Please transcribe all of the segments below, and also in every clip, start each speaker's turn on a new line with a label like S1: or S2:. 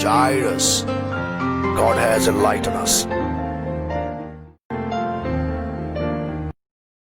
S1: Jairus. God has enlightened us.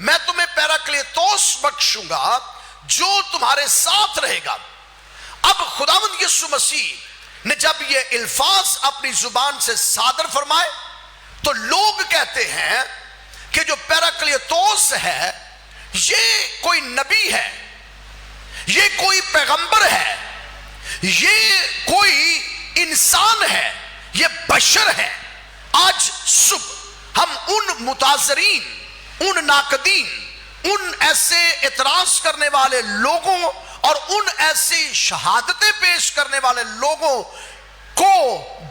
S1: میں تمہیں پیراکلیتوس بخشوں گا جو تمہارے ساتھ رہے گا۔ اب خداوند یسوع مسیح نے جب یہ الفاظ اپنی زبان سے صادر فرمائے تو لوگ کہتے ہیں کہ جو پیراکلیتوس ہے یہ کوئی نبی ہے، یہ کوئی پیغمبر ہے، یہ کوئی انسان ہے، یہ بشر ہے۔ آج صبح ہم ان متاثرین، ان ناقدین، ان ایسے اعتراض کرنے والے لوگوں اور ان ایسی شہادتیں پیش کرنے والے لوگوں کو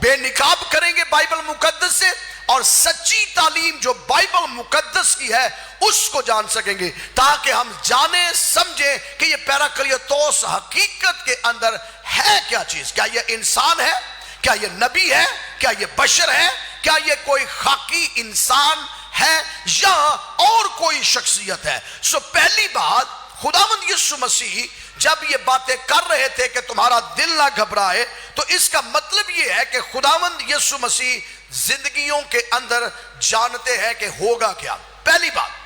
S1: بے نقاب کریں گے بائبل مقدس سے، اور سچی تعلیم جو بائبل مقدس کی ہے اس کو جان سکیں گے، تاکہ ہم جانیں سمجھیں کہ یہ پیراکلیتوس حقیقت کے اندر ہے کیا چیز۔ کیا یہ انسان ہے؟ کیا یہ نبی ہے؟ کیا یہ بشر ہے؟ کیا یہ کوئی خاکی انسان ہے یا اور کوئی شخصیت ہے؟ پہلی بات، خداوند یسوع مسیح جب یہ باتیں کر رہے تھے کہ تمہارا دل نہ گھبرائے، تو اس کا مطلب یہ ہے کہ خداوند یسوع مسیح زندگیوں کے اندر جانتے ہیں کہ ہوگا کیا۔ پہلی بات،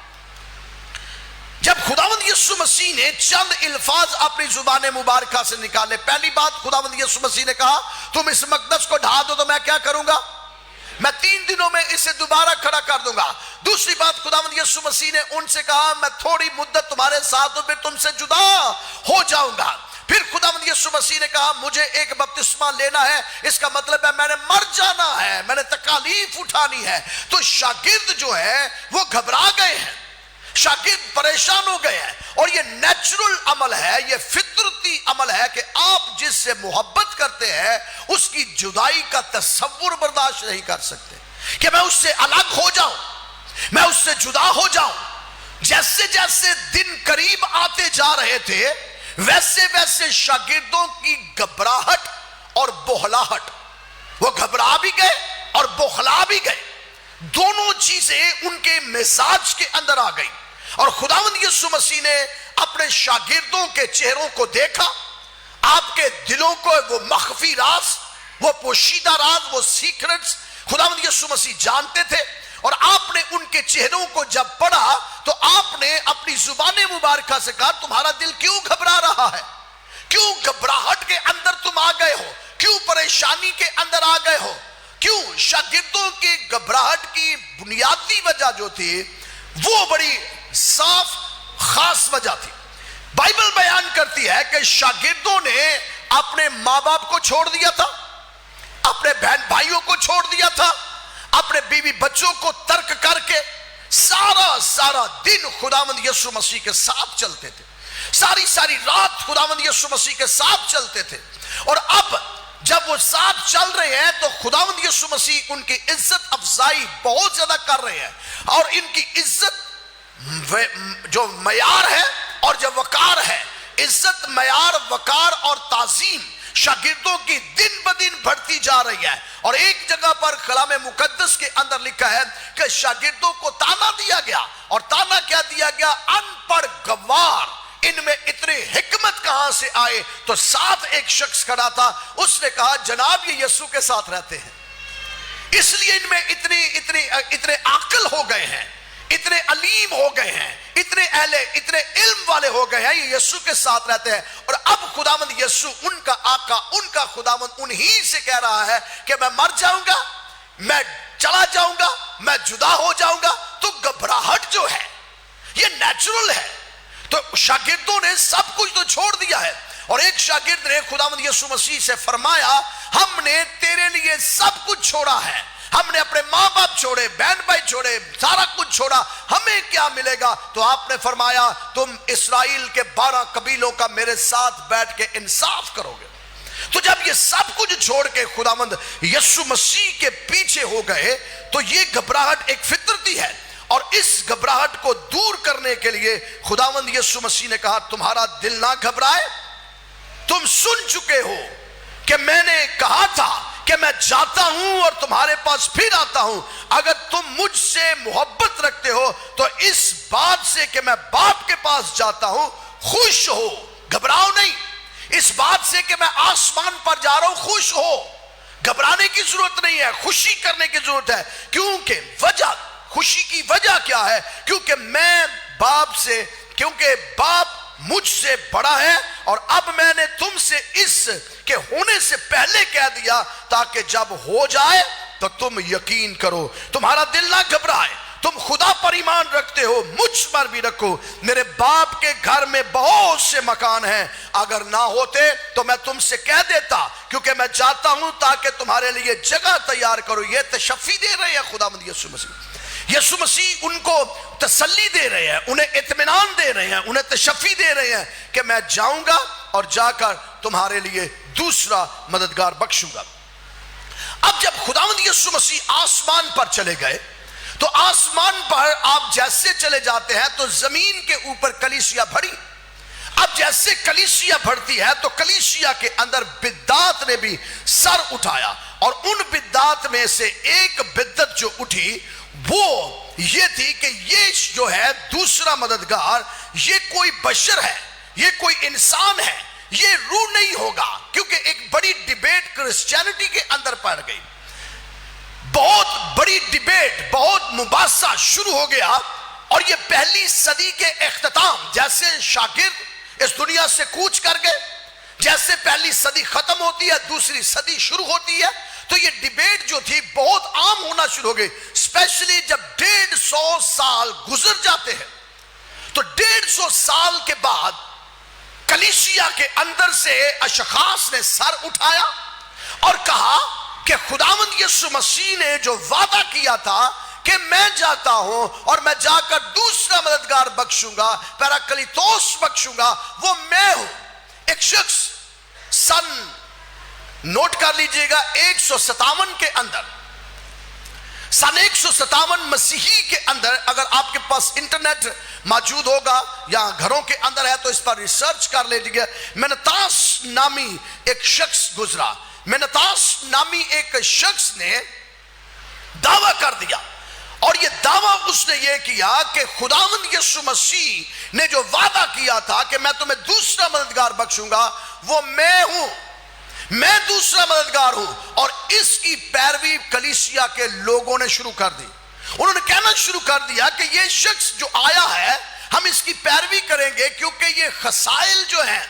S1: جب خداوند یسوع مسیح نے چند الفاظ اپنی زبان مبارکہ سے نکالے، پہلی بات خداوند یسوع مسیح نے کہا تم اس مقدس کو ڈھا دو تو میں کیا کروں گا؟ میں 3 دنوں میں اسے دوبارہ کھڑا کر دوں گا۔ دوسری بات، خداوند یسوع مسیح نے ان سے کہا میں تھوڑی مدت تمہارے ساتھ ہوں، پھر تم سے جدا ہو جاؤں گا۔ پھر خداوند یسوع مسیح نے کہا مجھے ایک بپتسمہ لینا ہے، اس کا مطلب ہے میں نے مر جانا ہے، میں نے تکالیف اٹھانی ہے۔ تو شاگرد جو ہے وہ گھبرا گئے ہیں، شاگرد پریشان ہو گئے ہیں، اور یہ نیچرل عمل ہے، یہ فطرتی عمل ہے کہ آپ جس سے محبت کرتے ہیں اس کی جدائی کا تصور برداشت نہیں کر سکتے، کہ میں اس سے الگ ہو جاؤں، میں اس سے جدا ہو جاؤں۔ جیسے جیسے دن قریب آتے جا رہے تھے ویسے ویسے شاگردوں کی گھبراہٹ اور بوہلاہٹ، وہ گھبرا بھی گئے اور بوہلا بھی گئے، دونوں چیزیں ان کے مزاج کے اندر آ گئی۔ اور خداوند یسوع مسیح نے اپنے شاگردوں کے چہروں کو دیکھا، آپ کے دلوں کو وہ مخفی راز، وہ پوشیدہ راز، وہ سیکرٹس خداوند یسوع مسیح جانتے تھے، اور آپ نے ان کے چہروں کو جب پڑھا تو آپ نے اپنی زبان مبارکہ سے کہا تمہارا دل کیوں گھبرا رہا ہے؟ کیوں گھبراہٹ کے اندر تم آ گئے ہو؟ کیوں پریشانی کے اندر آ گئے ہو؟ کیوں؟ شاگردوں کی گھبراہٹ کی بنیادی وجہ جو تھی وہ بڑی صاف خاص وجہ تھی۔ بائبل بیان کرتی ہے کہ شاگردوں نے اپنے ماں باپ کو چھوڑ دیا تھا، اپنے بہن بھائیوں کو چھوڑ دیا تھا، اپنے بیوی بچوں کو ترک کر کے سارا دن خداوند یسوع مسیح کے ساتھ چلتے تھے، ساری رات خداوند یسوع مسیح کے ساتھ چلتے تھے۔ اور اب جب وہ ساتھ چل رہے ہیں تو خداوند یسوع مسیح ان کی عزت افزائی بہت زیادہ کر رہے ہیں، اور ان کی عزت جو معیار ہے اور جو وقار ہے، عزت، معیار، وقار اور تعظیم شاگردوں کی دن بدن بڑھتی جا رہی ہے۔ اور ایک جگہ پر کلام مقدس کے اندر لکھا ہے کہ شاگردوں کو تانا دیا گیا، اور تانا کیا دیا گیا؟ ان پڑھ گوار، ان میں اتنی حکمت کہاں سے آئے؟ تو ساتھ ایک شخص کھڑا تھا، اس نے کہا جناب یہ یسوع کے ساتھ رہتے ہیں، اس لیے ان میں اتنے عاقل ہو گئے ہیں، اتنے علیم ہو گئے ہیں، اتنے علم والے ہو گئے ہیں، یہ یسوع کے ساتھ رہتے ہیں۔ اور اب خداوند یسوع ان کا آقا، ان کا خداوند انہی سے کہہ رہا ہے کہ میں مر جاؤں گا، میں چلا جاؤں گا، میں جدا ہو جاؤں گا۔ تو گھبراہٹ جو ہے یہ نیچرل ہے۔ تو شاگردوں نے سب کچھ تو چھوڑ دیا ہے، اور ایک شاگرد نے خداوند یسوع مسیح سے فرمایا ہم نے تیرے لیے سب کچھ چھوڑا ہے، ہم نے اپنے ماں باپ چھوڑے، بہن بھائی چھوڑے، سارا کچھ چھوڑا، ہمیں کیا ملے گا؟ تو آپ نے فرمایا تم اسرائیل کے 12 قبیلوں کا میرے ساتھ بیٹھ کے انصاف کرو گے۔ تو جب یہ سب کچھ چھوڑ کے خداوند یسوع مسیح کے پیچھے ہو گئے تو یہ گھبراہٹ ایک فطرتی ہے، اور اس گھبراہٹ کو دور کرنے کے لیے خداوند یسوع مسیح نے کہا تمہارا دل نہ گھبرائے، تم سن چکے ہو کہ میں نے کہا تھا کہ میں جاتا ہوں اور تمہارے پاس پھر آتا ہوں۔ اگر تم مجھ سے محبت رکھتے ہو تو اس بات سے کہ میں باپ کے پاس جاتا ہوں خوش ہو، گھبراؤ نہیں۔ اس بات سے کہ میں آسمان پر جا رہا ہوں خوش ہو، گھبرانے کی ضرورت نہیں ہے، خوشی کرنے کی ضرورت ہے۔ کیونکہ خوشی کی وجہ کیا ہے؟ کیونکہ میں باپ سے، کیونکہ باپ مجھ سے بڑا ہے، اور اب میں نے تم سے اس کے ہونے سے پہلے کہہ دیا تاکہ جب ہو جائے تو تم یقین کرو، تمہارا دل نہ گھبرائے، تم خدا پر ایمان رکھتے ہو، مجھ پر بھی رکھو، میرے باپ کے گھر میں بہت سے مکان ہیں، اگر نہ ہوتے تو میں تم سے کہہ دیتا، کیونکہ میں چاہتا ہوں تاکہ تمہارے لیے جگہ تیار کرو۔ یہ تشفی دے رہے ہیں خداوند یسوع مسیح۔ یسوع مسیح ان کو تسلی دے رہے ہیں، انہیں اطمینان دے رہے ہیں، انہیں تشفی دے رہے ہیں کہ میں جاؤں گا اور جا کر تمہارے لیے دوسرا مددگار بخشوں گا۔ اب جب خداوند یسوع مسیح آسمان پر چلے گئے تو آسمان پر آپ جیسے چلے جاتے ہیں تو زمین کے اوپر کلیسیا بڑھی۔ اب جیسے کلیسیا بڑھتی ہے تو کلیسیا کے اندر بدعات نے بھی سر اٹھایا، اور ان بدعات میں سے ایک بدعت جو اٹھی وہ یہ تھی کہ یہ جو ہے دوسرا مددگار، یہ کوئی بشر ہے، یہ کوئی انسان ہے، یہ روح نہیں ہوگا، کیونکہ ایک بڑی ڈیبیٹ کرسچینٹی کے اندر پڑ گئی، بہت بڑی ڈیبیٹ، بہت مباحثہ شروع ہو گیا، اور یہ پہلی صدی کے اختتام، جیسے شاگرد اس دنیا سے کوچ کر گئے، جیسے پہلی صدی ختم ہوتی ہے دوسری صدی شروع ہوتی ہے، تو یہ ڈیبیٹ جو تھی بہت عام ہونا شروع ہو گئی، اسپیشلی جب 150 سال گزر جاتے ہیں تو 150 سال کے بعد کلیسیا کے اندر سے اشخاص نے سر اٹھایا اور کہا کہ خداوند یسوع مسیح نے جو وعدہ کیا تھا کہ میں جاتا ہوں اور میں جا کر دوسرا مددگار بخشوں گا، پیراکلیتوس بخشوں گا، وہ میں ہوں۔ ایک شخص سن نوٹ کر لیجئے گا 157 کے اندر، سن 157 مسیحی کے اندر، اگر آپ کے پاس انٹرنیٹ موجود ہوگا یا گھروں کے اندر ہے تو اس پر ریسرچ کر لیجئے گا، منتاس نامی ایک شخص گزرا۔ منتاس نامی ایک شخص نے دعویٰ کر دیا، اور یہ دعویٰ اس نے یہ کیا کہ خداوند یسوع مسیح نے جو وعدہ کیا تھا کہ میں تمہیں دوسرا مددگار بخشوں گا، وہ میں ہوں، میں دوسرا مددگار ہوں۔ اور اس کی پیروی کلیسیا کے لوگوں نے شروع کر دی، انہوں نے کہنا شروع کر دیا کہ یہ شخص جو آیا ہے ہم اس کی پیروی کریں گے، کیونکہ یہ خصائل جو ہیں،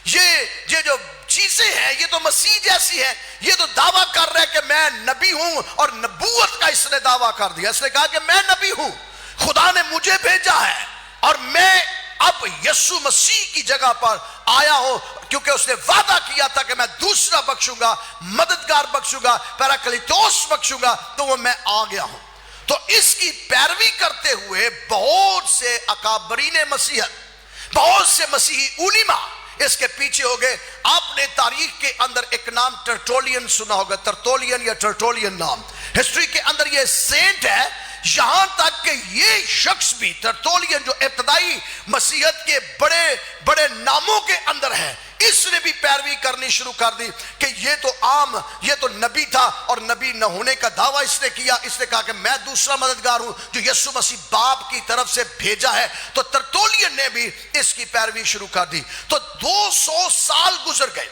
S1: یہ جو چیزیں ہیں، یہ تو مسیح جیسی ہے، یہ تو دعویٰ کر رہے کہ میں نبی ہوں، اور نبوت کا اس نے دعویٰ کر دیا، اس نے کہا کہ میں نبی ہوں، خدا نے مجھے بھیجا ہے، اور میں اب یسوع مسیح کی جگہ پر آیا ہوں، کیونکہ اس نے وعدہ کیا تھا کہ میں دوسرا بخشوں گا، مددگار بخشوں گا، پیراکلیتوس بخشوں گا، تو وہ میں آ گیا ہوں۔ تو اس کی پیروی کرتے ہوئے بہت سے اکابرین مسیحیت، بہت سے مسیحی علماء اس کے پیچھے ہو گئے۔ آپ نے تاریخ کے اندر ایک نام ٹرٹولین سنا ہوگا، ترتولین یا ٹرٹولین نام، ہسٹری کے اندر یہ سینٹ ہے، یہاں تک کہ یہ شخص بھی ترتولین جو ابتدائی مسیحیت کے بڑے بڑے ناموں کے اندر ہے، اس نے بھی پیروی کرنی شروع کر دی کہ یہ تو عام، یہ تو نبی تھا، اور نبی نہ ہونے کا دعویٰ اس نے کیا، اس نے کہا کہ میں دوسرا مددگار ہوں جو یسوع مسیح باپ کی طرف سے بھیجا ہے۔ تو ترتولین نے بھی اس کی پیروی شروع کر دی۔ تو 200 سال گزر گئے،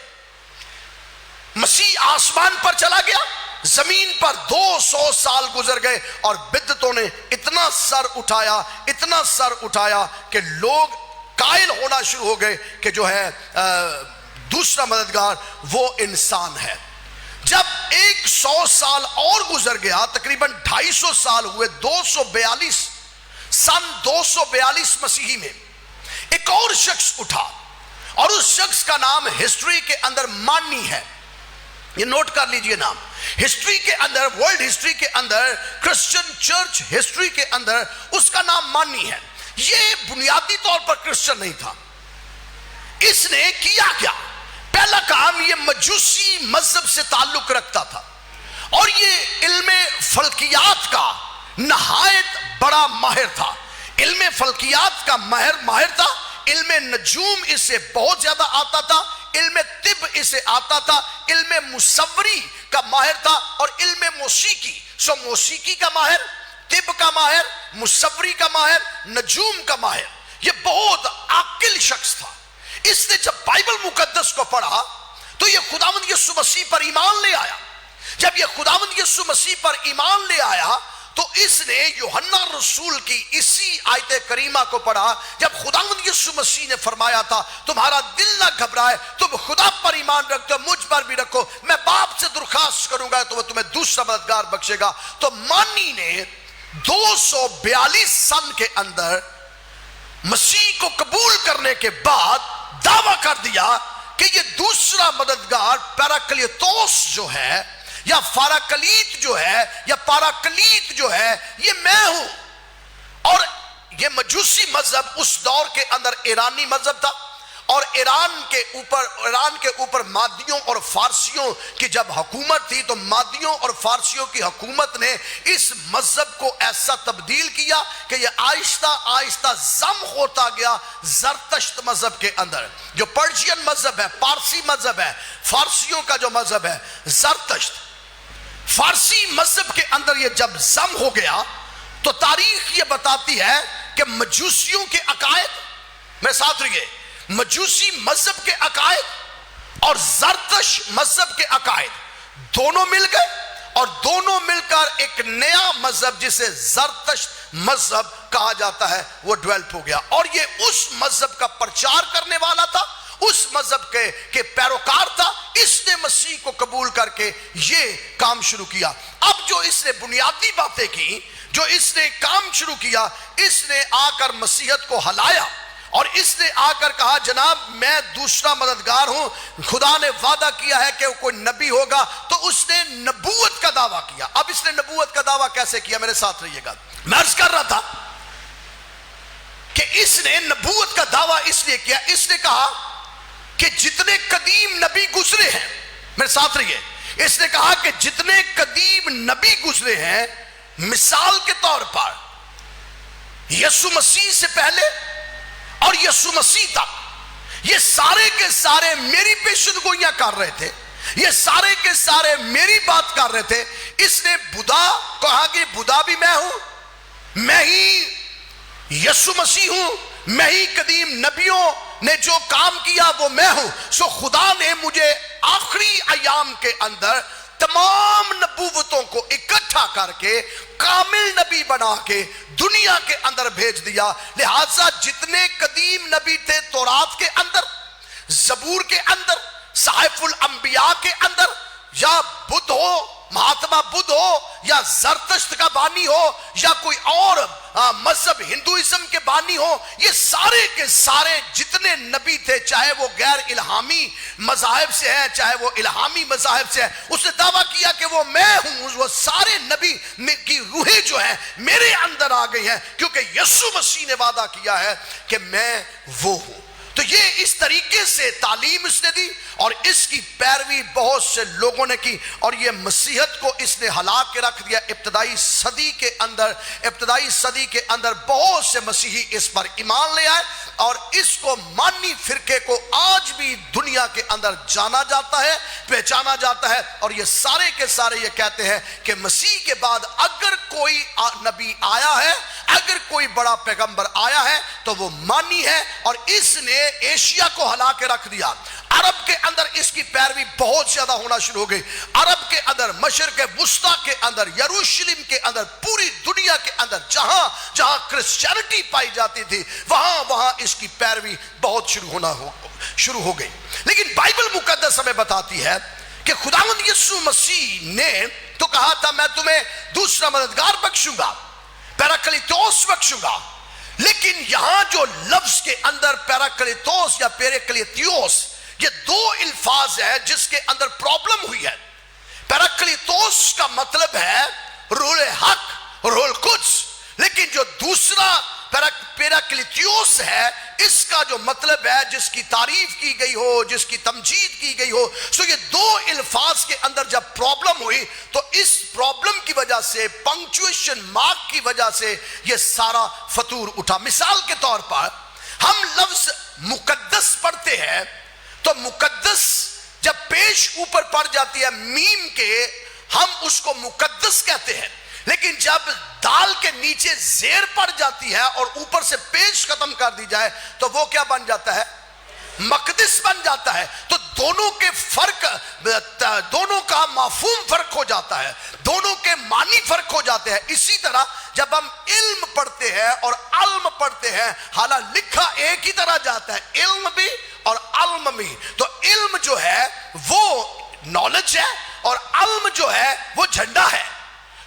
S1: مسیح آسمان پر چلا گیا، زمین پر 200 سال گزر گئے، اور بدعتوں نے اتنا سر اٹھایا کہ لوگ قائل ہونا شروع ہو گئے کہ جو ہے دوسرا مددگار وہ انسان ہے۔ جب 100 سال اور گزر گیا، تقریباً 250 سال ہوئے، 242 سن 242 مسیحی میں ایک اور شخص اٹھا، اور اس شخص کا نام ہسٹری کے اندر مانی ہے، یہ نوٹ کر لیجئے نام، ہسٹری کے اندر، ورلڈ ہسٹری کے اندر، کرسچن چرچ ہسٹری کے اندر اس کا نام مانی ہے۔ یہ بنیادی طور پر کرسچن نہیں تھا، اس نے کیا کیا؟ پہلا کام، یہ مجوسی مذہب سے تعلق رکھتا تھا، اور یہ علم فلکیات کا نہایت بڑا ماہر تھا، علم فلکیات کا ماہر تھا، علم نجوم اسے بہت زیادہ آتا تھا، علم طب اسے آتا تھا، علم مصوری کا ماہر تھا، اور علم موسیقی، موسیقی کا ماہر، طب کا ماہر، مصوری کا ماہر، نجوم کا ماہر، یہ بہت عاقل شخص تھا۔ اس نے جب بائبل مقدس کو پڑھا تو یہ خداوند یسوع مسیح پر ایمان لے آیا۔ جب یہ خداوند یسوع مسیح پر ایمان لے آیا تو اس نے یوحنا رسول کی اسی آیت کریمہ کو پڑھا جب خداوند یسوع مسیح نے فرمایا تھا تمہارا دل نہ گھبرائے، تم خدا پر ایمان رکھتے ہو، مجھ پر بھی رکھو، میں باپ سے درخواست کروں گا تو وہ تمہیں دوسرا مددگار بخشے گا۔ تو مانی نے 242 سن کے اندر مسیح کو قبول کرنے کے بعد دعویٰ کر دیا کہ یہ دوسرا مددگار پیراکلیتوس جو ہے یا فاراکلیت جو ہے یا پاراکلیت جو ہے یہ میں ہوں۔ اور یہ مجوسی مذہب اس دور کے اندر ایرانی مذہب تھا، اور ایران کے اوپر مادیوں اور فارسیوں کی جب حکومت تھی تو مادیوں اور فارسیوں کی حکومت نے اس مذہب کو ایسا تبدیل کیا کہ یہ آہستہ آہستہ ضم ہوتا گیا زرتشت مذہب کے اندر۔ جو پرشین مذہب ہے، پارسی مذہب ہے، فارسیوں کا جو مذہب ہے زرتشت، فارسی مذہب کے اندر یہ جب ضم ہو گیا تو تاریخ یہ بتاتی ہے کہ مجوسیوں کے عقائد، میرے ساتھ رہیے، مجوسی مذہب کے عقائد اور زرتش مذہب کے عقائد دونوں مل گئے، اور دونوں مل کر ایک نیا مذہب جسے زرتش مذہب کہا جاتا ہے وہ ڈیولپ ہو گیا۔ اور یہ اس مذہب کا پرچار کرنے والا تھا، اس مذہب کے پیروکار تھا، اس نے مسیح کو قبول کر کے یہ کام شروع کیا۔ اب جو اس نے بنیادی باتیں کی، جو اس نے کام شروع کیا، اس نے آ کر مسیحیت کو ہلایا، اور اس نے آ کر کہا جناب میں دوسرا مددگار ہوں، خدا نے وعدہ کیا ہے کہ کوئی نبی ہوگا، تو اس نے نبوت کا دعویٰ کیا۔ اب اس نے نبوت کا دعویٰ کیسے کیا، میرے ساتھ رہیے گا۔ میں عرض کر رہا تھا کہ اس نے نبوت کا دعویٰ اس لیے کیا، اس نے کہا کہ جتنے قدیم نبی گزرے ہیں، میرے ساتھ رہیے، اس نے کہا کہ جتنے قدیم نبی گزرے ہیں، مثال کے طور پر یسوع مسیح سے پہلے اور یسوع مسیح تک یہ سارے کے سارے میری پیشن گوئیاں کر رہے تھے، یہ سارے کے سارے میری بات کر رہے تھے۔ اس نے بدا کہا کہ بدا بھی میں ہوں، میں ہی یسوع مسیح ہوں، میں ہی قدیم نبیوں نے جو کام کیا وہ میں ہوں۔ سو خدا نے مجھے آخری ایام کے اندر تمام نبوتوں کو اکٹھا کر کے کامل نبی بنا کے دنیا کے اندر بھیج دیا۔ لہذا جتنے قدیم نبی تھے تورات کے اندر، زبور کے اندر، صحائف الانبیاء کے اندر، یا بدھ ہو، مہاتما بدھ ہو، یا زرتشت کا بانی ہو، یا کوئی اور مذہب ہندوازم کے بانی ہو، یہ سارے کے سارے جتنے نبی تھے، چاہے وہ غیر الہامی مذاہب سے ہیں چاہے وہ الہامی مذاہب سے ہیں، اس نے دعویٰ کیا کہ وہ میں ہوں۔ وہ سارے نبی کی روحیں جو ہیں میرے اندر آ گئی ہیں، کیونکہ یسوع مسیح نے وعدہ کیا ہے کہ میں وہ ہوں۔ تو یہ اس طریقے سے تعلیم اس نے دی، اور اس کی پیروی بہت سے لوگوں نے کی، اور یہ مسیحیت کو اس نے ہلا کے رکھ دیا۔ ابتدائی صدی کے اندر بہت سے مسیحی اس پر ایمان لے آئے، اور اس کو مانی فرقے کو آج بھی دنیا کے اندر جانا جاتا ہے، پہچانا جاتا ہے، اور یہ سارے کے سارے یہ کہتے ہیں کہ مسیح کے بعد اگر کوئی نبی آیا ہے، اگر کوئی بڑا پیغمبر آیا ہے تو وہ مانی ہے، اور اس نے ایشیا کو ہلا کے رکھ دیا۔ عرب کے اندر اس کی پیروی بہت زیادہ ہونا شروع ہو گئی۔ عرب کے اندر، مشرق وسطیٰ کے اندر، یروشلم کے اندر، پوری دنیا کے اندر جہاں جہاں کرسچینٹی پائی جاتی تھی وہاں اس کی پیروی بہت شروع ہو گئی۔ لیکن بائبل مقدس ہمیں بتاتی ہے کہ خداوند یسوع مسیح نے تو کہا تھا میں تمہیں دوسرا مددگار بخشوں گا، پیراکلیتوس بخشوں گا، لیکن یہاں جو لفظ کے اندر پیراکلیتوس یا پیراکلیتیوس، یہ دو الفاظ ہیں جس کے اندر پرابلم ہوئی ہے۔ پیراکلیتوس کا مطلب ہے روح حق، روح القدس، لیکن جو دوسرا پیراکلیتیوس ہے اس کا جو مطلب ہے جس کی تعریف کی گئی ہو، جس کی تمجید کی گئی ہو۔ سو یہ دو الفاظ کے اندر جب پرابلم ہوئی تو اس پرابلم کی وجہ سے، پنکچویشن مارک کی وجہ سے یہ سارا فطور اٹھا۔ مثال کے طور پر ہم لفظ مقدس پڑھتے ہیں تو مقدس جب پیش اوپر پڑ جاتی ہے میم کے، ہم اس کو مقدس کہتے ہیں، لیکن جب دال کے نیچے زیر پڑ جاتی ہے اور اوپر سے پیش ختم کر دی جائے تو وہ کیا بن جاتا ہے؟ مقدس بن جاتا ہے تو دونوں کے فرق، دونوں کا مفہوم فرق ہو جاتا ہے، دونوں کے معنی فرق ہو جاتے ہیں۔ اسی طرح جب ہم علم پڑھتے ہیں اور علم پڑھتے ہیں، حالانکہ لکھا ایک ہی طرح جاتا ہے، علم بھی اور علم بھی، تو علم جو ہے وہ نالج ہے اور علم جو ہے وہ جھنڈا ہے۔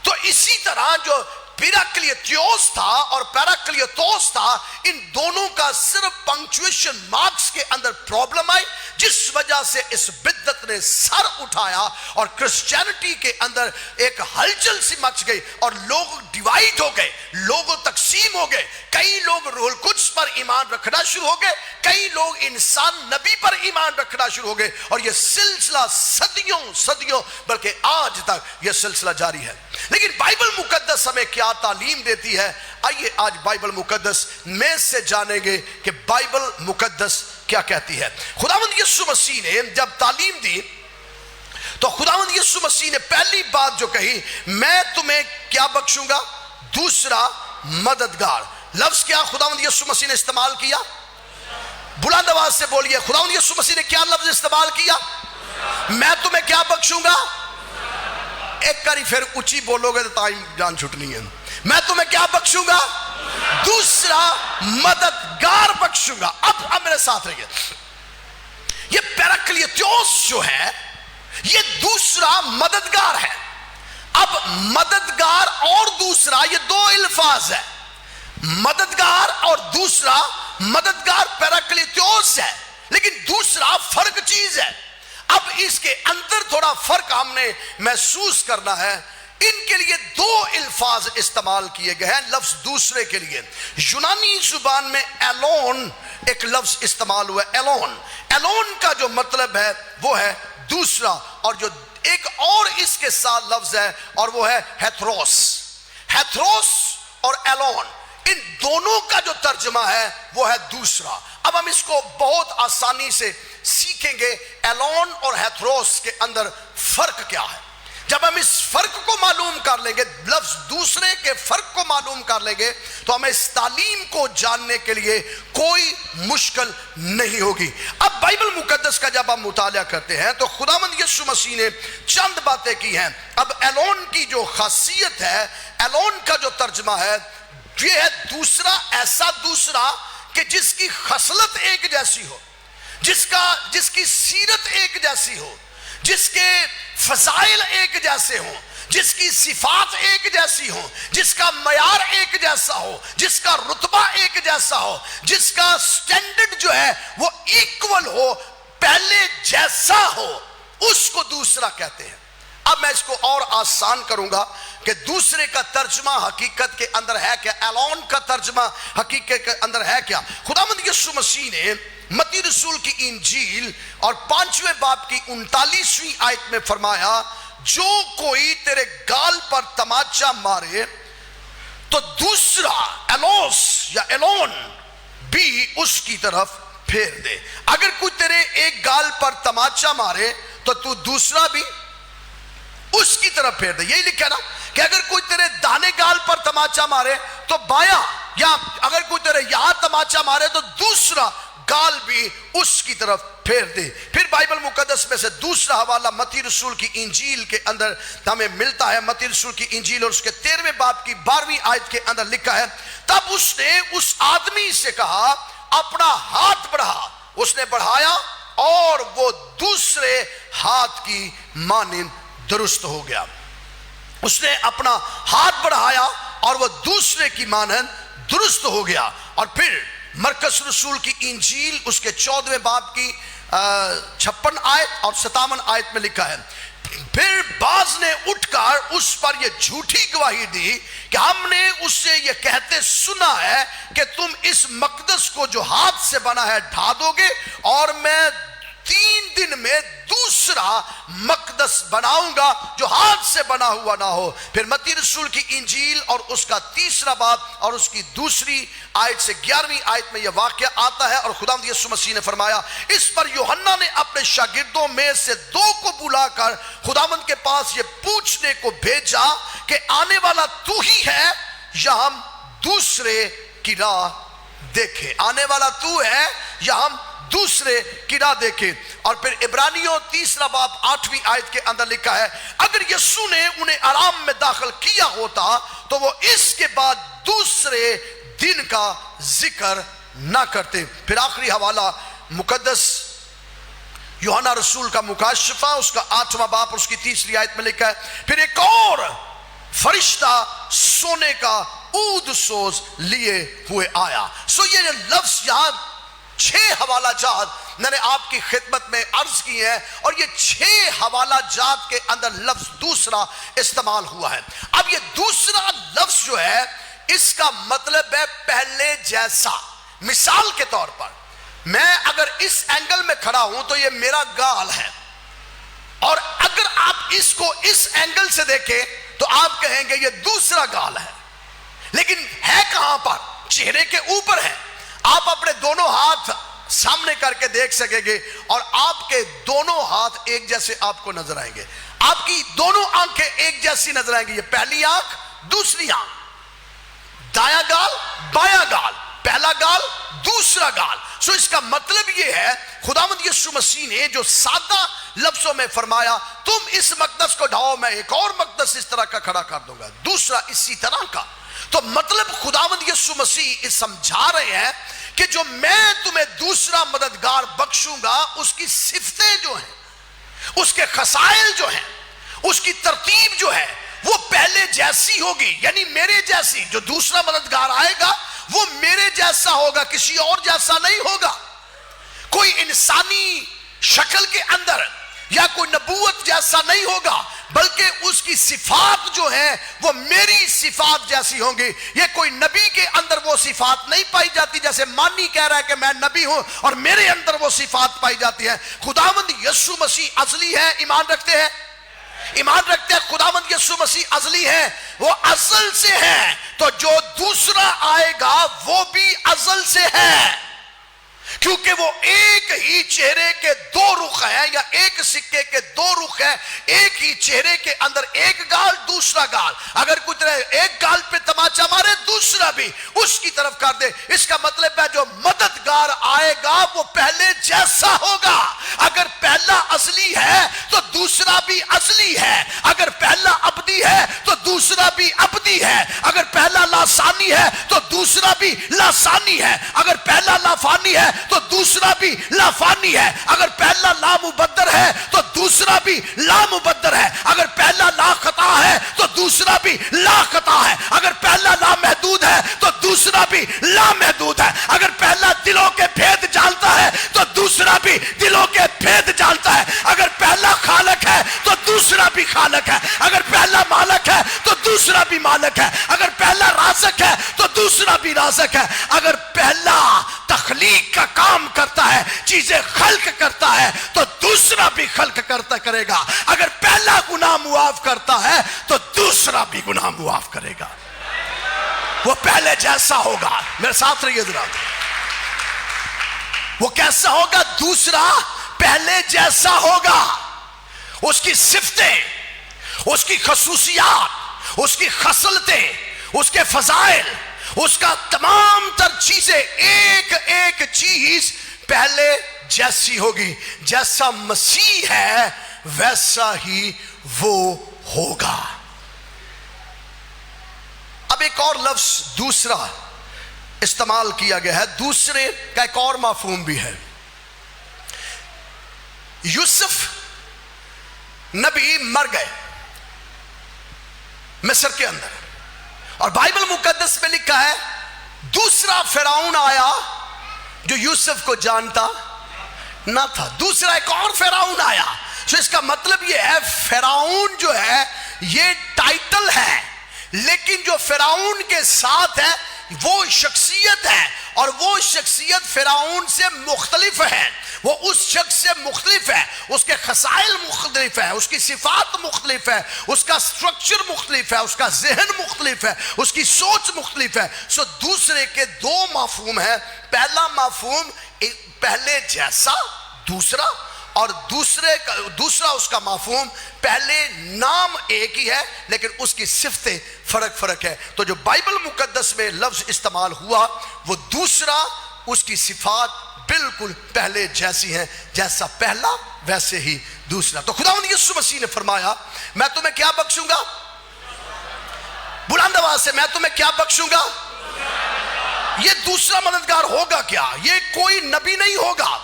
S1: تو اسی طرح جو پیراکلیتوس تھا اور پیراکلیتوس تھا، ان دونوں کا صرف پنکچویشن مارکس کے اندر پرابلم آئی، جس وجہ سے اس بدعت نے سر اٹھایا اور کرسچینٹی کے اندر ایک ہلچل سی مچ گئی اور لوگ ڈیوائیڈ ہو گئے، لوگ تقسیم ہو گئے۔ کئی لوگ روح القدس پر ایمان رکھنا شروع ہو گئے، کئی لوگ انسان نبی پر ایمان رکھنا شروع ہو گئے، اور یہ سلسلہ صدیوں بلکہ آج تک یہ سلسلہ جاری ہے۔ لیکن بائبل مقدس ہمیں کیا تعلیم دیتی ہے؟ آئیے آج بائبل مقدس میں سے جانیں گے کہ بائبل مقدس کیا کہتی ہے۔ خداوند یسوع مسیح نے جب تعلیم دی تو خداوند یسوع مسیح نے پہلی بات جو کہی، میں تمہیں کیا بخشوں گا؟ دوسرا مددگار۔ لفظ کیا خداوند یسوع مسیح نے استعمال کیا؟ بلند آواز سے بولیے، خداوند یسوع مسیح نے کیا لفظ استعمال کیا؟ میں تمہیں کیا بخشوں گا؟ ایک کاری پھر اونچی بولو گے تو ٹائم جان چھٹنی ہے۔ میں تمہیں کیا بخشوں گا؟ دوسرا مددگار بخشوں گا۔ اب میرے ساتھ رہیے، یہ پیراکلیتوس جو ہے یہ دوسرا مددگار ہے۔ اب مددگار اور دوسرا یہ دو الفاظ ہے، مددگار اور دوسرا، مددگار پیراکلیتوس ہے لیکن دوسرا فرق چیز ہے۔ اب اس کے اندر تھوڑا فرق ہم نے محسوس کرنا ہے۔ ان کے لیے دو الفاظ استعمال کیے گئے ہیں لفظ دوسرے کے لیے۔ یونانی زبان میں ایلون ایک لفظ استعمال ہوا ہے، ایلون۔ ایلون کا جو مطلب ہے وہ ہے دوسرا، اور جو ایک اور اس کے ساتھ لفظ ہے اور وہ ہے ہیتروس۔ ہیتروس اور ایلون، ان دونوں کا جو ترجمہ ہے وہ ہے دوسرا۔ اب ہم اس کو بہت آسانی سے سیکھیں گے، ایلون اور ہیتروس کے اندر فرق کیا ہے۔ جب ہم اس فرق کو معلوم کر لیں گے، لفظ دوسرے کے فرق کو معلوم کر لیں گے، تو ہمیں اس تعلیم کو جاننے کے لیے کوئی مشکل نہیں ہوگی۔ اب بائبل مقدس کا جب ہم مطالعہ کرتے ہیں تو خداوند یسوع مسیح نے چند باتیں کی ہیں۔ اب ایلون کی جو خاصیت ہے، ایلون کا جو ترجمہ ہے یہ ہے دوسرا، ایسا دوسرا کہ جس کی خصلت ایک جیسی ہو، جس کی سیرت ایک جیسی ہو، جس کے فضائل ایک جیسے ہوں، جس کی صفات ایک جیسی ہوں، جس کا معیار ایک جیسا ہو، جس کا رتبہ ایک جیسا ہو، جس کا سٹینڈرڈ جو ہے وہ ایکول ہو، پہلے جیسا ہو، اس کو دوسرا کہتے ہیں۔ اب میں اس کو اور آسان کروں گا کہ دوسرے کا ترجمہ حقیقت کے اندر ہے کیا، ایلون کا ترجمہ حقیقت کے اندر ہے کیا۔ خداوند یسوع مسیح نے متی رسول کی انجیل اور 5ویں باب کی 39ویں آیت میں فرمایا، جو کوئی تیرے گال پر تماچا مارے تو دوسرا ایلوس یا ایلون بھی اس کی طرف پھیر دے۔ اگر کوئی تیرے ایک گال پر تماچا مارے تو تو دوسرا بھی اس کی طرف پھیر دے۔ یہی لکھا نا کہ اگر کوئی تیرے دانے گال پر تماچا مارے تو بایاں، یا اگر کوئی تیرے یہاں تماچا مارے تو دوسرا گال بھی اس کی طرف پھیر دے۔ پھر بائبل مقدس میں سے دوسرا حوالہ متی رسول کی انجیل کے اندر ہمیں ملتا ہے۔ متی رسول کی انجیل اور اس کے 13ویں باب کی 12ویں آیت کے اندر لکھا ہے، تب اس نے اس آدمی سے کہا اپنا ہاتھ بڑھا۔ اس نے بڑھایا اور وہ دوسرے ہاتھ کی مانند درست ہو گیا۔ اس نے اپنا ہاتھ بڑھایا اور وہ دوسرے کی مانند درست ہو گیا۔ اور پھر مرکز رسول کی انجیل اس کے 14ویں باب کی 56 آیت اور 57 آیت میں لکھا ہے، پھر بعض نے اٹھ کر اس پر یہ جھوٹی گواہی دی کہ ہم نے اس سے یہ کہتے سنا ہے کہ تم اس مقدس کو جو ہاتھ سے بنا ہے ڈھا دو گے اور میں 3 دن میں دوسرا مقدس بناؤں گا جو ہاتھ سے بنا ہوا نہ ہو۔ پھر متی رسول کی انجیل اور اس کا 3 باب اور اس کی 2 آیت سے 11ویں آیت میں یہ واقعہ آتا ہے، اور خداوند یسوع مسیح نے فرمایا، اس پر یوحنا نے اپنے شاگردوں میں سے 2 کو بلا کر خداوند کے پاس یہ پوچھنے کو بھیجا کہ آنے والا تو ہی ہے یا ہم دوسرے کی راہ دیکھیں۔ آنے والا تو ہے یا ہم دوسرے کی راہ دیکھے. اور پھر عبرانیوں 3 باب 8ویں آیت کے اندر لکھا ہے اگر یسوع نے انہیں آرام میں داخل کیا ہوتا تو وہ اس کے بعد دوسرے دن کا ذکر نہ کرتے. پھر آخری حوالہ مقدس یوحنا رسول کا مکاشفہ اس کا 8واں باب اس کی 3 آیت میں لکھا ہے پھر ایک اور فرشتہ سونے کا عود سوز لیے ہوئے آیا. یہ لفظ یہاں 6 حوالہ جات میں نے آپ کی خدمت میں عرض کی ہیں اور یہ 6 حوالہ جات کے اندر لفظ دوسرا استعمال ہوا ہے. اب یہ دوسرا لفظ جو ہے اس کا مطلب ہے پہلے جیسا. مثال کے طور پر میں اگر اس اینگل میں کھڑا ہوں تو یہ میرا گال ہے اور اگر آپ اس کو اس اینگل سے دیکھیں تو آپ کہیں گے یہ دوسرا گال ہے. لیکن ہے کہاں پر؟ چہرے کے اوپر ہے. آپ اپنے دونوں ہاتھ سامنے کر کے دیکھ سکیں گے اور آپ کے دونوں ہاتھ ایک جیسے آپ کو نظر آئیں گے. آپ کی دونوں آنکھیں ایک جیسی نظر آئیں گی. یہ پہلی آنکھ دوسری آنکھ, دایاں گال بایاں گال, پہلا گال دوسرا گال. اس کا مطلب یہ ہے خداوند یسوع مسیح نے جو سادہ لفظوں میں فرمایا تم اس مقدس کو ڈھاؤ میں ایک اور مقدس اس طرح کا کھڑا کر دوں گا, دوسرا اسی طرح کا. تو مطلب خداوند یسوع مسیح سمجھا رہے ہیں کہ جو میں تمہیں دوسرا مددگار بخشوں گا اس کی صفتیں جو ہیں, اس کے خصائل جو ہیں, اس کی ترتیب جو ہے وہ پہلے جیسی ہوگی. یعنی میرے جیسی جو دوسرا مددگار آئے گا وہ میرے جیسا ہوگا, کسی اور جیسا نہیں ہوگا. کوئی انسانی شکل کے اندر یا کوئی نبوت جیسا نہیں ہوگا بلکہ اس کی صفات جو ہیں وہ میری صفات جیسی ہوں گی. یہ کوئی نبی کے اندر وہ صفات نہیں پائی جاتی جیسے مانی کہہ رہا ہے کہ میں نبی ہوں اور میرے اندر وہ صفات پائی جاتی ہیں. خداوند یسوع مسیح ازلی ہے, ایمان رکھتے ہیں, ایمان رکھتے ہیں خداوند یسوع مسیح ازلی ہے, وہ ازل سے ہے. تو جو دوسرا آئے گا وہ بھی ازل سے ہے کیونکہ وہ ایک ہی چہرے کے 2 رخ ہیں یا ایک سکے کے 2 رخ ہیں. ایک ہی چہرے کے اندر ایک گال دوسرا گال, اگر کچھ ایک گال پہ تماچا مارے دوسرا بھی اس کی طرف کر دے. اس کا مطلب ہے جو مددگار آئے گا وہ پہلے جیسا ہوگا. اگر پہلا اصلی ہے تو دوسرا بھی اصلی ہے. اگر پہلا ابدی ہے تو دوسرا بھی ابدی ہے. اگر پہلا لاسانی ہے تو دوسرا بھی لاسانی ہے. اگر پہلا لافانی ہے تو دوسرا بھی لافانی ہے. اگر پہلا لامبدر ہے تو دوسرا بھی لامبدر ہے. اگر پہلا لا خطا ہے تو دوسرا بھی لا خطا ہے. اگر پہلا لامحدود ہے تو دوسرا بھی لامحدود ہے. اگر پہلا دلوں کے بھید جانتا ہے تو دوسرا بھی دلوں کے بھید جانتا ہے. اگر پہلا خالق ہے تو دوسرا بھی خالق ہے. اگر پہلا مالک ہے تو دوسرا بھی مالک ہے. اگر پہلا رازق ہے تو دوسرا بھی رازق ہے. اگر پہلا تخلیق کا کام کرتا ہے, چیزیں خلق کرتا ہے تو دوسرا بھی خلق کرے گا. اگر پہلا گناہ معاف کرتا ہے تو دوسرا بھی گناہ معاف کرے گا. وہ پہلے جیسا ہوگا. میرے ساتھ رہیے ذرا. وہ کیسا ہوگا؟ دوسرا پہلے جیسا ہوگا. اس کی صفتیں, اس کی خصوصیات, اس کی خصلتیں, اس کے فضائل, اس کا تمام تر چیزیں ایک ایک چیز پہلے جیسی ہوگی. جیسا مسیح ہے ویسا ہی وہ ہوگا. اب ایک اور لفظ دوسرا استعمال کیا گیا ہے. دوسرے کا ایک اور مفہوم بھی ہے. یوسف نبی مر گئے مصر کے اندر اور بائبل مقدس میں لکھا ہے دوسرا فرعون آیا جو یوسف کو جانتا نہ تھا. دوسرا ایک اور فرعون آیا. اس کا مطلب یہ ہے فرعون جو ہے یہ ٹائٹل ہے لیکن جو فرعون کے ساتھ ہے وہ شخصیت ہے اور وہ شخصیت فرعون سے مختلف ہے. وہ اس شخص سے مختلف ہے. اس کے خصائل مختلف ہے, اس کی صفات مختلف ہے, اس کا سٹرکچر مختلف ہے, اس کا ذہن مختلف ہے, اس کی سوچ مختلف ہے. دوسرے کے 2 مفہوم ہیں. پہلا مفہوم پہلے جیسا دوسرا, اور دوسرا اس کا مفہوم پہلے نام ایک ہی ہے لیکن اس کی صفتیں فرق ہے. تو جو بائبل مقدس میں لفظ استعمال ہوا وہ دوسرا, اس کی صفات بالکل پہلے جیسی ہیں، جیسا پہلا ویسے ہی دوسرا۔ تو خداوند یسوع مسیح نے فرمایا میں تمہیں کیا بخشوں گا؟ بلند آواز سے، میں تمہیں کیا بخشوں گا؟ یہ دوسرا مددگار ہوگا کیا؟ یہ کوئی نبی نہیں ہوگا،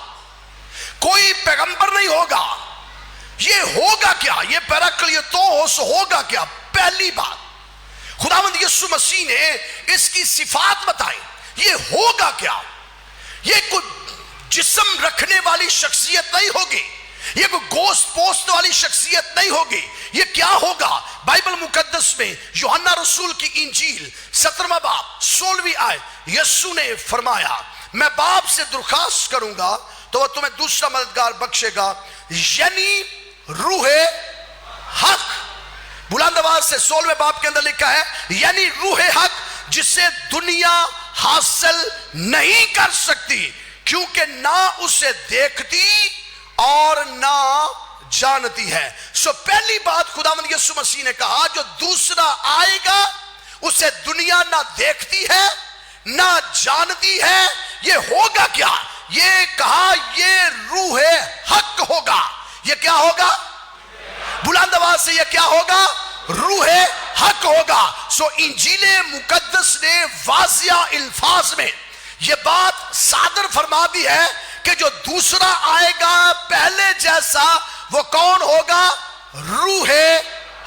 S1: کوئی پیغمبر نہیں ہوگا، یہ ہوگا کیا؟ یہ پیراکلیتوس ہوگا کیا؟ پہلی بات خداوند یسوع مسیح نے اس کی صفات بتائی۔ یہ ہوگا کیا؟ یہ کوئی جسم رکھنے والی شخصیت نہیں ہوگی، یہ کوئی گوشت پوست والی شخصیت نہیں ہوگی۔ یہ کیا ہوگا؟ بائبل مقدس میں یوحنا رسول کی انجیل 17واں باب 16ویں آیت یسوع نے فرمایا میں باپ سے درخواست کروں گا تو وہ تمہیں دوسرا مددگار بخشے گا، یعنی روح حق۔ بلند آواز سے 16ویں باب کے اندر لکھا ہے یعنی روح حق جسے دنیا حاصل نہیں کر سکتی کیونکہ نہ اسے دیکھتی اور نہ جانتی ہے۔ سو پہلی بات خداوند یسوع مسیح نے کہا جو دوسرا آئے گا اسے دنیا نہ دیکھتی ہے نہ جانتی ہے۔ یہ ہوگا کیا؟ یہ کہا یہ روح حق ہوگا۔ یہ کیا ہوگا؟ بلند آواز سے، یہ کیا ہوگا؟ روح حق ہوگا۔ سو انجیل مقدس نے واضح الفاظ میں یہ بات صادر فرما دی ہے کہ جو دوسرا آئے گا پہلے جیسا وہ کون ہوگا؟ روح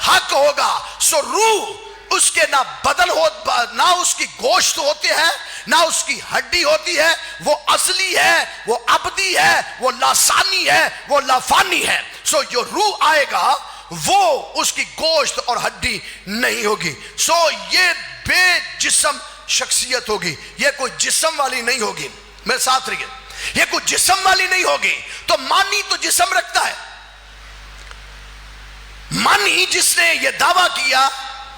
S1: حق ہوگا۔ سو روح اس کے نہ بدن ہو، نہ اس کی گوشت ہوتے ہیں، نہ اس کی ہڈی ہوتی ہے، وہ اصلی ہے، وہ ابدی ہے، وہ لاسانی ہے، وہ لافانی ہے۔ سو جو روح آئے گا وہ اس کی گوشت اور ہڈی نہیں ہوگی۔ سو یہ بے جسم شخصیت ہوگی، یہ کوئی جسم والی نہیں ہوگی۔ میرے ساتھ رہیے، یہ کوئی جسم والی نہیں ہوگی۔ تو مانی تو جسم رکھتا ہے، مانی جس نے یہ دعویٰ کیا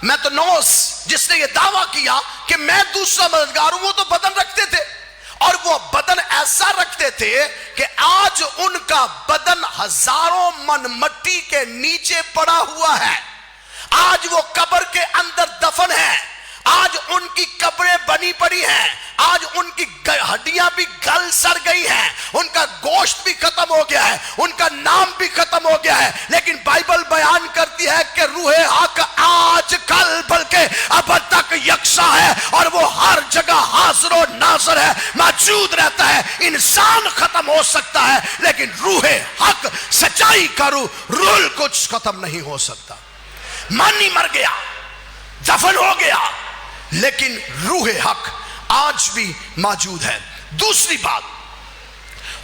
S1: میتنوس، جس نے یہ دعویٰ کیا کہ میں دوسرا مددگار ہوں، وہ تو بدن رکھتے تھے اور وہ بدن ایسا رکھتے تھے کہ آج ان کا بدن ہزاروں من مٹی کے نیچے پڑا ہوا ہے، آج وہ قبر کے اندر دفن ہے، آج ان کی قبریں بنی پڑی ہیں، آج ان کی ہڈیاں بھی گل سڑ گئی ہیں، ان کا گوشت بھی ختم ہو گیا ہے، ان کا نام بھی ختم ہو گیا ہے، لیکن بائبل بیان کرتی ہے کہ روح حق آج کل بلکہ اب تک یکساں ہے اور وہ ہر جگہ حاضر و ناظر ہے، موجود رہتا ہے۔ انسان ختم ہو سکتا ہے لیکن روح حق سچائی کا روح القدس ختم نہیں ہو سکتا۔ مانی مر گیا، دفن ہو گیا، لیکن روح حق آج بھی موجود ہے۔ دوسری بات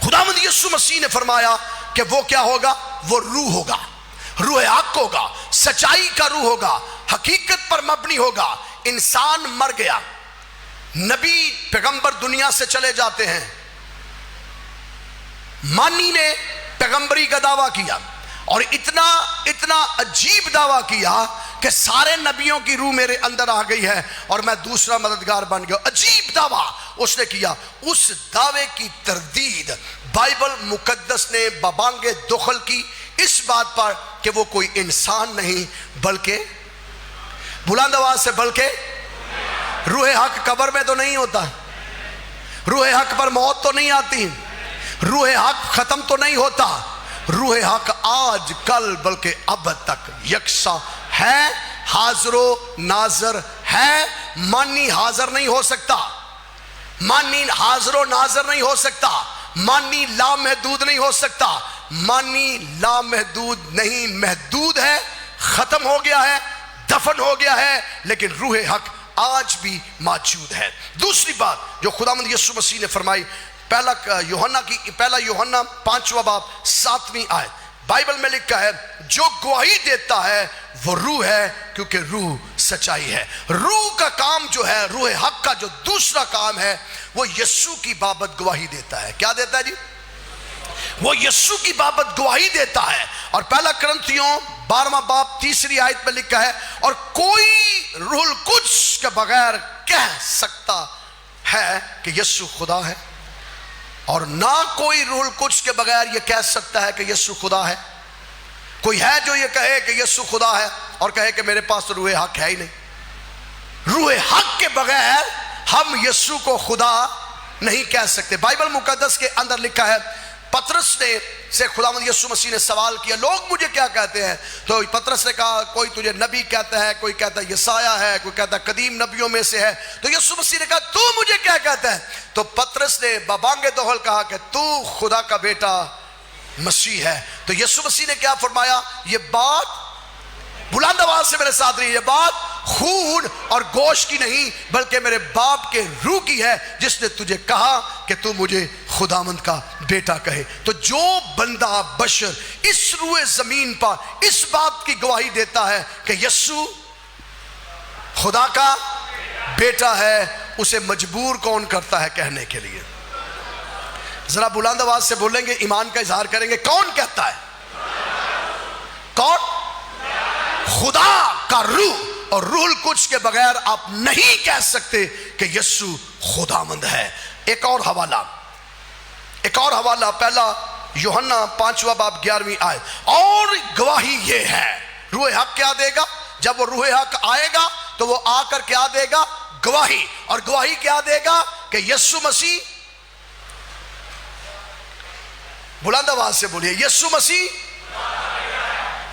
S1: خداوند یسوع مسیح نے فرمایا کہ وہ کیا ہوگا؟ وہ روح ہوگا، روح حق ہوگا، سچائی کا روح ہوگا، حقیقت پر مبنی ہوگا۔ انسان مر گیا، نبی پیغمبر دنیا سے چلے جاتے ہیں، مانی نے پیغمبری کا دعویٰ کیا اور اتنا عجیب دعویٰ کیا کہ سارے نبیوں کی روح میرے اندر آ گئی ہے اور میں دوسرا مددگار بن گیا۔ عجیب دعویٰ اس نے کیا۔ اس دعوے کی تردید بائبل مقدس نے ببانگ دخل کی اس بات پر کہ وہ کوئی انسان نہیں بلکہ بلند آواز سے بلکہ روح حق قبر میں تو نہیں ہوتا، روح حق پر موت تو نہیں آتی، روح حق ختم تو نہیں ہوتا، روح حق آج کل بلکہ اب تک یکساں ہے، حاضر و ناظر ہے۔ مانی حاضر نہیں ہو سکتا، مانی حاضر و ناظر نہیں ہو سکتا، مانی لامحدود نہیں ہو سکتا، مانی لامحدود نہیں، محدود ہے، ختم ہو گیا ہے، دفن ہو گیا ہے، لیکن روح حق آج بھی موجود ہے۔ دوسری بات جو خداوند یسوع مسیح نے فرمائی، پہلا یوحنا 5واں باب 7ویں آیت، بائبل میں لکھا ہے جو گواہی دیتا ہے وہ روح ہے کیونکہ روح سچائی ہے۔ روح کا کام جو ہے، روح حق کا جو دوسرا کام ہے وہ یسوع کی بابت گواہی دیتا ہے۔ کیا دیتا ہے جی؟ وہ یسوع کی بابت گواہی دیتا ہے۔ اور پہلا کرنتھیوں 12واں باب 3 آیت میں لکھا ہے اور کوئی روح القدس کے بغیر کہہ سکتا ہے کہ یسوع خدا ہے، اور نہ کوئی روح القدس کے بغیر یہ کہہ سکتا ہے کہ یسوع خدا ہے۔ کوئی ہے جو یہ کہے کہ یسوع خدا ہے اور کہے کہ میرے پاس تو روح حق ہے ہی نہیں؟ روح حق کے بغیر ہم یسوع کو خدا نہیں کہہ سکتے. بائبل مقدس کے اندر لکھا ہے پطرس نے سے خداوند یسوع مسیح نے سوال کیا لوگ مجھے کیا کہتے ہیں؟ تو پطرس نے کہا کوئی تجھے نبی کہتا ہے, کوئی کہتا ہے یسایہ ہے, کوئی کہتا ہے قدیم نبیوں میں سے ہے. تو یسوع مسیح نے کہا تو مجھے کیا کہتا ہے؟ تو پطرس نے ببانگ دہل کہا کہ تو خدا کا بیٹا مسیح ہے. تو یسوع مسیح نے کیا فرمایا؟ یہ بات بلند آواز سے میرے ساتھ رہی, یہ بات خون اور گوشت کی نہیں بلکہ میرے باپ کے روح کی ہے جس نے تجھے کہا کہ تو مجھے خداوند کا بیٹا کہے. تو جو بندہ بشر اس روئے زمین پر اس بات کی گواہی دیتا ہے کہ یسوع خدا کا بیٹا ہے, اسے مجبور کون کرتا ہے کہنے کے لیے؟ ذرا بلند آواز سے بولیں گے, ایمان کا اظہار کریں گے, کون کہتا ہے؟ کون؟ خدا کا روح. اور روح القدس کے بغیر آپ نہیں کہہ سکتے کہ یسوع خداوند ہے. ایک اور حوالہ پہلا یوحنا 5واں باب 11ویں آیت. اور گواہی یہ ہے, روح حق کیا دے گا؟ جب وہ روح حق آئے گا تو وہ آ کر کیا دے گا؟ گواہی. اور گواہی کیا دے گا؟ کہ یسوع مسیح, بلند آواز سے بولیے,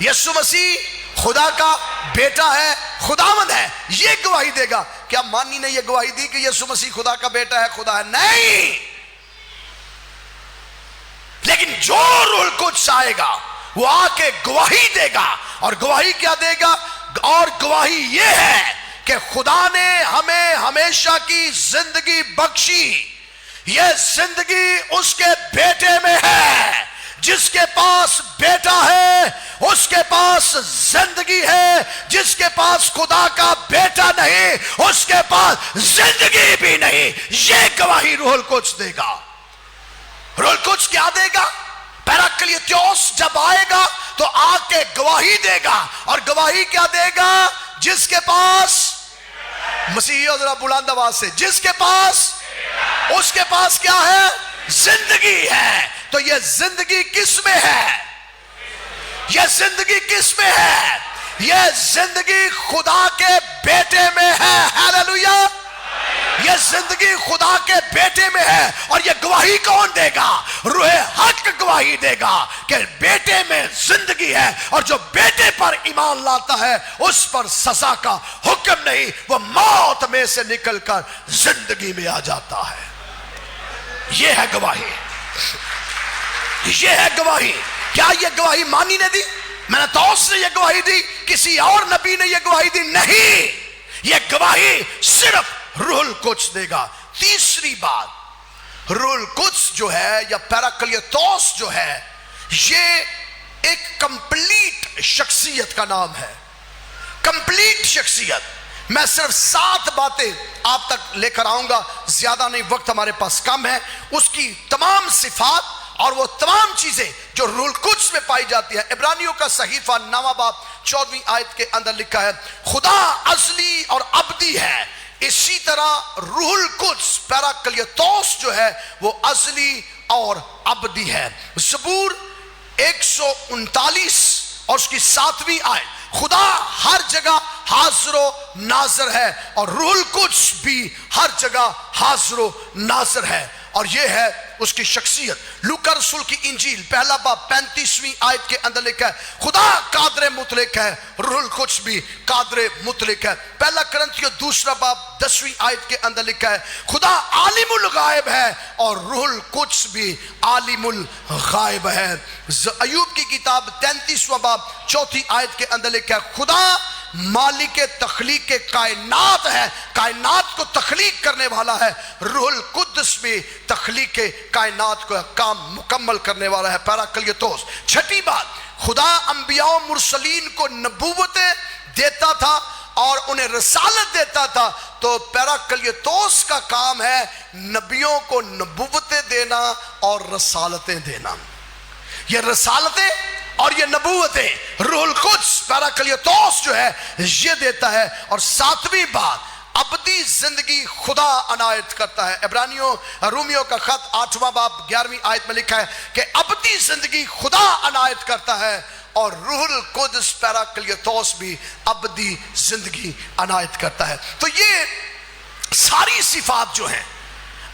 S1: یسوع مسیح خدا کا بیٹا ہے, خداوند ہے. یہ گواہی دے گا. کیا مانی نے یہ گواہی دی کہ یسوع مسیح خدا کا بیٹا ہے, خدا ہے؟ نہیں. لیکن جو روح القدس آئے گا وہ آ کے گواہی دے گا. اور گواہی کیا دے گا؟ اور گواہی یہ ہے کہ خدا نے ہمیں ہمیشہ کی زندگی بخشی. یہ زندگی اس کے بیٹے میں ہے. جس کے پاس بیٹا ہے اس کے پاس زندگی ہے. جس کے پاس خدا کا بیٹا نہیں اس کے پاس زندگی بھی نہیں. یہ گواہی روح القدس دے گا. روح القدس کیا دے گا؟ پیراکلیتوس جب آئے گا تو آ کے گواہی دے گا. اور گواہی کیا دے گا؟ جس کے پاس مسیحی, ذرا بلند آواز سے, جس کے پاس, اس کے پاس کیا ہے؟ زندگی ہے. تو یہ زندگی کس میں ہے؟ یہ زندگی کس میں ہے؟ یہ زندگی خدا کے بیٹے میں ہے. ہیلیلویا. یہ زندگی خدا کے بیٹے میں ہے. اور یہ گواہی کون دے گا؟ روح حق گواہی دے گا کہ بیٹے میں زندگی ہے. اور جو بیٹے پر ایمان لاتا ہے اس پر سزا کا حکم نہیں, وہ موت میں سے نکل کر زندگی میں آ جاتا ہے. یہ ہے گواہی. یہ ہے گواہی. کیا یہ گواہی مانی نے دی؟ منتوس نے یہ گواہی دی؟ کسی اور نبی نے یہ گواہی دی؟ نہیں. یہ گواہی صرف روح القدس دے گا. تیسری بات, روح القدس جو ہے یا پیراکلیتوس جو ہے یہ ایک کمپلیٹ شخصیت کا نام ہے. کمپلیٹ شخصیت. میں صرف 7 باتیں آپ تک لے کر آؤں گا, زیادہ نہیں, وقت ہمارے پاس کم ہے. اس کی تمام صفات اور وہ تمام چیزیں جو روح القدس میں پائی جاتی ہیں. عبرانیوں کا صحیفہ 9واں باب 14ویں آیت کے اندر لکھا ہے خدا ازلی اور ابدی ہے, اسی طرح روح القدس پیراکلیتوس جو ہے وہ ازلی اور ابدی ہے. زبور 139 اور اس کی 7ویں آیت, خدا ہر جگہ حاضر و ناظر ہے اور روح القدس بھی ہر جگہ حاضر و ناظر ہے. اور یہ ہے اس کی شخصیت. لوکا رسول کی انجیل 1 باب 35ویں آیت کے اندر لکھا ہے خدا قادر مطلق ہے, روح القدس بھی قادر مطلق ہے. 1 کرنتھیوں 2 باب 10ویں آیت کے اندر لکھا ہے خدا عالم الغائب ہے اور روح القدس بھی عالم الغائب ہے. ایوب کی کتاب 33واں باب 4 آیت کے اندر لکھا ہے خدا مالک تخلیق کائنات ہے, کائنات کو تخلیق کرنے والا ہے. روح القدس بھی تخلیق کائنات کو کام مکمل کرنے والا ہے. پیراکلیتوس. چھٹی بات, خدا انبیاء و مرسلین کو نبوتیں دیتا تھا اور انہیں رسالت دیتا تھا. تو پیراکلیتوس کا کام ہے نبیوں کو نبوتیں دینا اور رسالتیں دینا. یہ رسالتیں اور یہ نبوتیں روح القدس پیراکلیتوس جو ہے یہ دیتا ہے. اور 7ویں بات, ابدی زندگی خدا عنایت کرتا ہے. رومیوں کا خط 8واں باب 11ویں آیت میں لکھا ہے کہ ابدی زندگی خدا عنایت کرتا ہے اور روح القدس پیراکلیتوس بھی ابدی زندگی عنایت کرتا ہے. تو یہ ساری صفات جو ہیں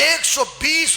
S1: 120